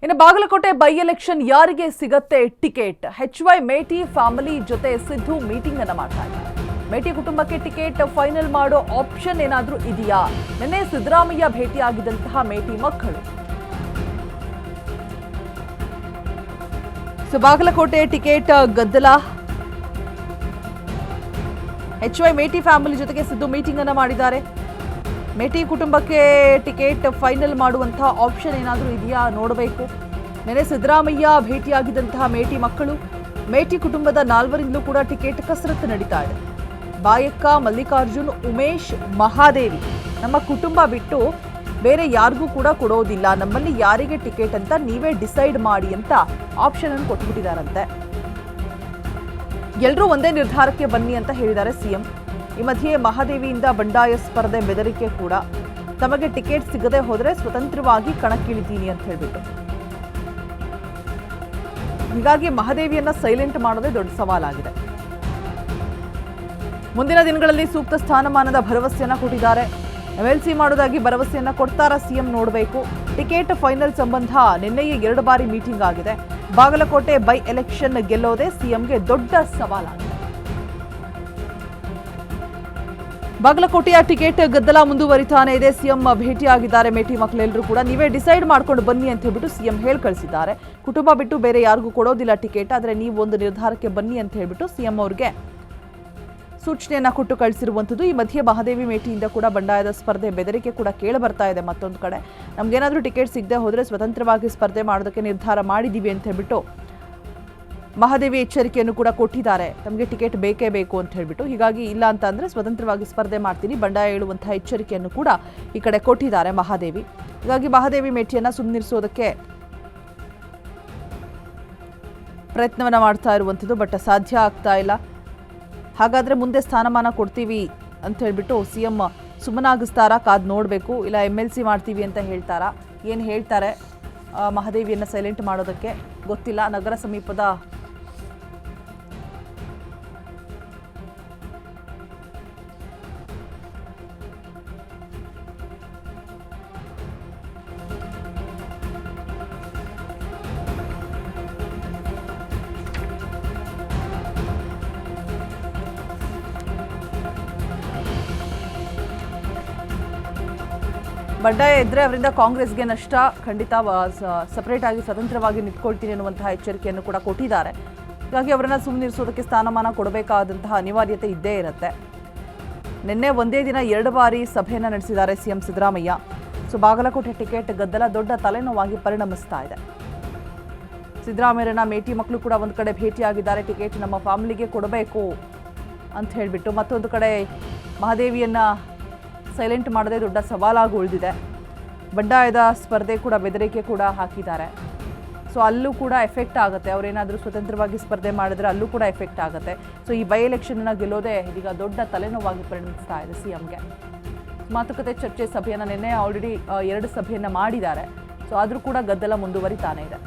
ಇನ್ನು Bagalkot by election ಯಾರಿಗೆ ಸಿಗತ್ತೆ ಟಿಕೆಟ್? HY ಮೇಟಿ ಫ್ಯಾಮಿಲಿ ಜೊತೆ ಸಿದ್ದು ಮೀಟಿಂಗ್ ಅನ್ನು ಮಾಡ್ತಾ ಇದ್ದಾರೆ. ಮೇಟಿ ಕುಟುಂಬಕ್ಕೆ ಟಿಕೆಟ್ ಫೈನಲ್ ಮಾಡೋ ಆಪ್ಷನ್ ಏನಾದರೂ ಇದೆಯಾ? ನಿನ್ನೆ ಸಿದ್ದರಾಮಯ್ಯ ಭೇಟಿಯಾಗಿದ್ದಂತಹ ಮೇಟಿ ಮಕ್ಕಳು. ಬಾಗಲಕೋಟೆ ಟಿಕೆಟ್ ಗದ್ದಲ. HY ಮೇಟಿ ಫ್ಯಾಮಿಲಿ ಜೊತೆಗೆ ಸಿದ್ದು ಮೀಟಿಂಗ್ ಅನ್ನು ಮಾಡಿದ್ದಾರೆ. ಮೇಟಿ ಕುಟುಂಬಕ್ಕೆ ಟಿಕೆಟ್ ಫೈನಲ್ ಮಾಡುವಂತಹ ಆಪ್ಷನ್ ಏನಾದರೂ ಇದೆಯಾ ನೋಡಬೇಕು. ನೆನೆ ಸಿದ್ದರಾಮಯ್ಯ ಭೇಟಿಯಾಗಿದ್ದಂತಹ ಮೇಟಿ ಮಕ್ಕಳು, ಮೇಟಿ ಕುಟುಂಬದ ನಾಲ್ವರಿಂದಲೂ ಕೂಡ ಟಿಕೆಟ್ ಕಸರತ್ತು ನಡೀತಾ ಇದೆ. ಬಾಯಕ್ಕ, ಮಲ್ಲಿಕಾರ್ಜುನ್, ಉಮೇಶ್, ಮಹಾದೇವಿ ನಮ್ಮ ಕುಟುಂಬ ಬಿಟ್ಟು ಬೇರೆ ಯಾರಿಗೂ ಕೂಡ ಕೊಡೋದಿಲ್ಲ, ನಮ್ಮಲ್ಲಿ ಯಾರಿಗೆ ಟಿಕೆಟ್ ಅಂತ ನೀವೇ ಡಿಸೈಡ್ ಮಾಡಿ ಅಂತ ಆಪ್ಷನ್ ಅನ್ನು ಕೊಟ್ಬಿಟ್ಟಿದ್ದಾರಂತೆ. ಎಲ್ಲರೂ ಒಂದೇ ನಿರ್ಧಾರಕ್ಕೆ ಬನ್ನಿ ಅಂತ ಹೇಳಿದ್ದಾರೆ ಸಿಎಂ. ಈ ಮಧ್ಯೆ ಮಹಾದೇವಿಯಿಂದ ಬಂಡಾಯ ಸ್ಪರ್ಧೆ ಬೆದರಿಕೆ ಕೂಡ. ತಮಗೆ ಟಿಕೆಟ್ ಸಿಗದೆ ಹೋದರೆ ಸ್ವತಂತ್ರವಾಗಿ ಕಣಕ್ಕಿಳಿತೀನಿ ಅಂತ ಹೇಳ್ಬಿಟ್ಟು. ಹೀಗಾಗಿ ಮಹಾದೇವಿಯನ್ನ ಸೈಲೆಂಟ್ ಮಾಡೋದೇ ದೊಡ್ಡ ಸವಾಲಾಗಿದೆ. ಮುಂದಿನ ದಿನಗಳಲ್ಲಿ ಸೂಕ್ತ ಸ್ಥಾನಮಾನದ ಭರವಸೆಯನ್ನ ಕೊಟ್ಟಿದ್ದಾರೆ. MLC ಮಾಡೋದಾಗಿ ಭರವಸೆಯನ್ನ ಕೊಡ್ತಾರಾ ಸಿಎಂ ನೋಡಬೇಕು. ಟಿಕೆಟ್ ಫೈನಲ್ ಸಂಬಂಧ ನಿನ್ನೆಯೇ 2 ಬಾರಿ ಮೀಟಿಂಗ್ ಆಗಿದೆ. ಬಾಗಲಕೋಟೆ ಬೈ ಎಲೆಕ್ಷನ್ ಗೆಲ್ಲೋದೇ ಸಿಎಂಗೆ ದೊಡ್ಡ ಸವಾಲಾಗಿದೆ. ಬಾಗಲಕೋಟೆಯ ಟಿಕೆಟ್ ಗದ್ದಲ ಮುಂದುವರಿತಾನೆ ಇದೆ. ಸಿಎಂ ಭೇಟಿಯಾಗಿದ್ದಾರೆ ಮೇಟಿ ಮಕ್ಕಳೆಲ್ಲರೂ ಕೂಡ. ನೀವೇ ಡಿಸೈಡ್ ಮಾಡ್ಕೊಂಡು ಬನ್ನಿ ಅಂತ ಹೇಳ್ಬಿಟ್ಟು ಸಿಎಂ ಹೇಳಿ ಕಳಿಸಿದ್ದಾರೆ. ಕುಟುಂಬ ಬಿಟ್ಟು ಬೇರೆ ಯಾರಿಗೂ ಕೊಡೋದಿಲ್ಲ ಟಿಕೆಟ್, ಆದರೆ ನೀವು ಒಂದು ನಿರ್ಧಾರಕ್ಕೆ ಬನ್ನಿ ಅಂತ ಹೇಳ್ಬಿಟ್ಟು ಸಿಎಂ ಅವ್ರಿಗೆ ಸೂಚನೆಯನ್ನ ಕೊಟ್ಟು ಕಳಿಸಿರುವಂಥದ್ದು. ಈ ಮಧ್ಯೆ ಮಹಾದೇವಿ ಮೇಟಿಯಿಂದ ಕೂಡ ಬಂಡಾಯದ ಸ್ಪರ್ಧೆ ಬೆದರಿಕೆ ಕೂಡ ಕೇಳಿ ಬರ್ತಾ ಇದೆ. ಮತ್ತೊಂದು ಕಡೆ ನಮ್ಗೇನಾದ್ರೂ ಟಿಕೆಟ್ ಸಿಗದೆ ಹೋದರೆ ಸ್ವತಂತ್ರವಾಗಿ ಸ್ಪರ್ಧೆ ಮಾಡೋದಕ್ಕೆ ನಿರ್ಧಾರ ಮಾಡಿದ್ದೀವಿ ಅಂತ ಹೇಳ್ಬಿಟ್ಟು ಮಹಾದೇವಿ ಎಚ್ಚರಿಕೆಯನ್ನು ಕೂಡ ಕೊಟ್ಟಿದ್ದಾರೆ. ತಮಗೆ ಟಿಕೆಟ್ ಬೇಕೇ ಬೇಕು ಅಂತ ಹೇಳ್ಬಿಟ್ಟು. ಹೀಗಾಗಿ ಇಲ್ಲ ಅಂತ ಅಂದ್ರೆ ಸ್ವತಂತ್ರವಾಗಿ ಸ್ಪರ್ಧೆ ಮಾಡ್ತೀನಿ, ಬಂಡಾಯ ಹೇಳುವಂತಹ ಎಚ್ಚರಿಕೆಯನ್ನು ಕೂಡ ಈ ಕಡೆ ಕೊಟ್ಟಿದ್ದಾರೆ ಮಹಾದೇವಿ. ಹೀಗಾಗಿ ಮಹಾದೇವಿ ಮೇಟಿಯನ್ನ ಸುಮ್ಮನಿರಿಸೋದಕ್ಕೆ ಪ್ರಯತ್ನವನ್ನ ಮಾಡ್ತಾ ಇರುವಂಥದ್ದು. ಬಟ್ ಸಾಧ್ಯ ಆಗ್ತಾ ಇಲ್ಲ. ಹಾಗಾದ್ರೆ ಮುಂದೆ ಸ್ಥಾನಮಾನ ಕೊಡ್ತೀವಿ ಅಂತ ಹೇಳ್ಬಿಟ್ಟು ಸಿಎಂ ಸುಮ್ಮನಾಗಿಸ್ತಾರಾ? ಕಾದ್ ನೋಡಬೇಕು. ಇಲ್ಲ MLC ಮಾಡ್ತೀವಿ ಅಂತ ಹೇಳ್ತಾರಾ? ಏನು ಹೇಳ್ತಾರೆ ಮಹಾದೇವಿಯನ್ನ ಸೈಲೆಂಟ್ ಮಾಡೋದಕ್ಕೆ ಗೊತ್ತಿಲ್ಲ. ನಗರ ಸಮೀಪದ ಬಂಡಾಯ ಇದ್ರೆ ಅವರಿಂದ ಕಾಂಗ್ರೆಸ್ಗೆ ನಷ್ಟ, ಖಂಡಿತ ಸಪರೇಟ್ ಆಗಿ ಸ್ವತಂತ್ರವಾಗಿ ನಿಂತ್ಕೊಳ್ತೀನಿ ಅನ್ನುವಂತಹ ಎಚ್ಚರಿಕೆಯನ್ನು ಕೂಡ ಕೊಟ್ಟಿದ್ದಾರೆ. ಹೀಗಾಗಿ ಅವರನ್ನ ಸುಮ್ಮನಿರಿಸೋದಕ್ಕೆ ಸ್ಥಾನಮಾನ ಕೊಡಬೇಕಾದಂತಹ ಅನಿವಾರ್ಯತೆ ಇದ್ದೇ ಇರುತ್ತೆ. ನಿನ್ನೆ ಒಂದೇ ದಿನ 2 ಬಾರಿ ಸಭೆಯನ್ನು ನಡೆಸಿದ್ದಾರೆ ಸಿಎಂ ಸಿದ್ದರಾಮಯ್ಯ. ಬಾಗಲಕೋಟೆ ಟಿಕೆಟ್ ಗದ್ದಲ ದೊಡ್ಡ ತಲೆನೋವಾಗಿ ಪರಿಣಮಿಸ್ತಾ ಇದೆ. ಸಿದ್ದರಾಮಯ್ಯರನ್ನ ಮೇಟಿ ಮಕ್ಕಳು ಕೂಡ ಒಂದು ಕಡೆ ಭೇಟಿಯಾಗಿದ್ದಾರೆ. ಟಿಕೆಟ್ ನಮ್ಮ ಫ್ಯಾಮಿಲಿಗೆ ಕೊಡಬೇಕು ಅಂತ ಹೇಳಿಬಿಟ್ಟು. ಮತ್ತೊಂದು ಕಡೆ ಮಹಾದೇವಿಯನ್ನ ಸೈಲೆಂಟ್ ಮಾಡೋದೇ ದೊಡ್ಡ ಸವಾಲಾಗಿ ಉಳಿದಿದೆ. ಬಂಡಾಯದ ಸ್ಪರ್ಧೆ ಕೂಡ ಬೆದರಿಕೆ ಕೂಡ ಹಾಕಿದ್ದಾರೆ. ಅಲ್ಲೂ ಕೂಡ ಎಫೆಕ್ಟ್ ಆಗುತ್ತೆ. ಅವರೇನಾದರೂ ಸ್ವತಂತ್ರವಾಗಿ ಸ್ಪರ್ಧೆ ಮಾಡಿದ್ರೆ ಅಲ್ಲೂ ಕೂಡ ಎಫೆಕ್ಟ್ ಆಗುತ್ತೆ. ಈ ಬೈ ಎಲೆಕ್ಷನ್ನ ಗೆಲ್ಲೋದೇ ಇದೀಗ ದೊಡ್ಡ ತಲೆನೋವಾಗಿ ಪರಿಣಮಿಸ್ತಾ ಇದೆ ಸಿಎಂಗೆ. ಮಾತುಕತೆ ಚರ್ಚೆ ಸಭೆಯನ್ನು ನಿನ್ನೆ ಆಲ್ರೆಡಿ 2 ಸಭೆಯನ್ನು ಮಾಡಿದ್ದಾರೆ. ಆದರೂ ಕೂಡ ಗದ್ದಲ ಮುಂದುವರಿತಾನೆ ಇದೆ.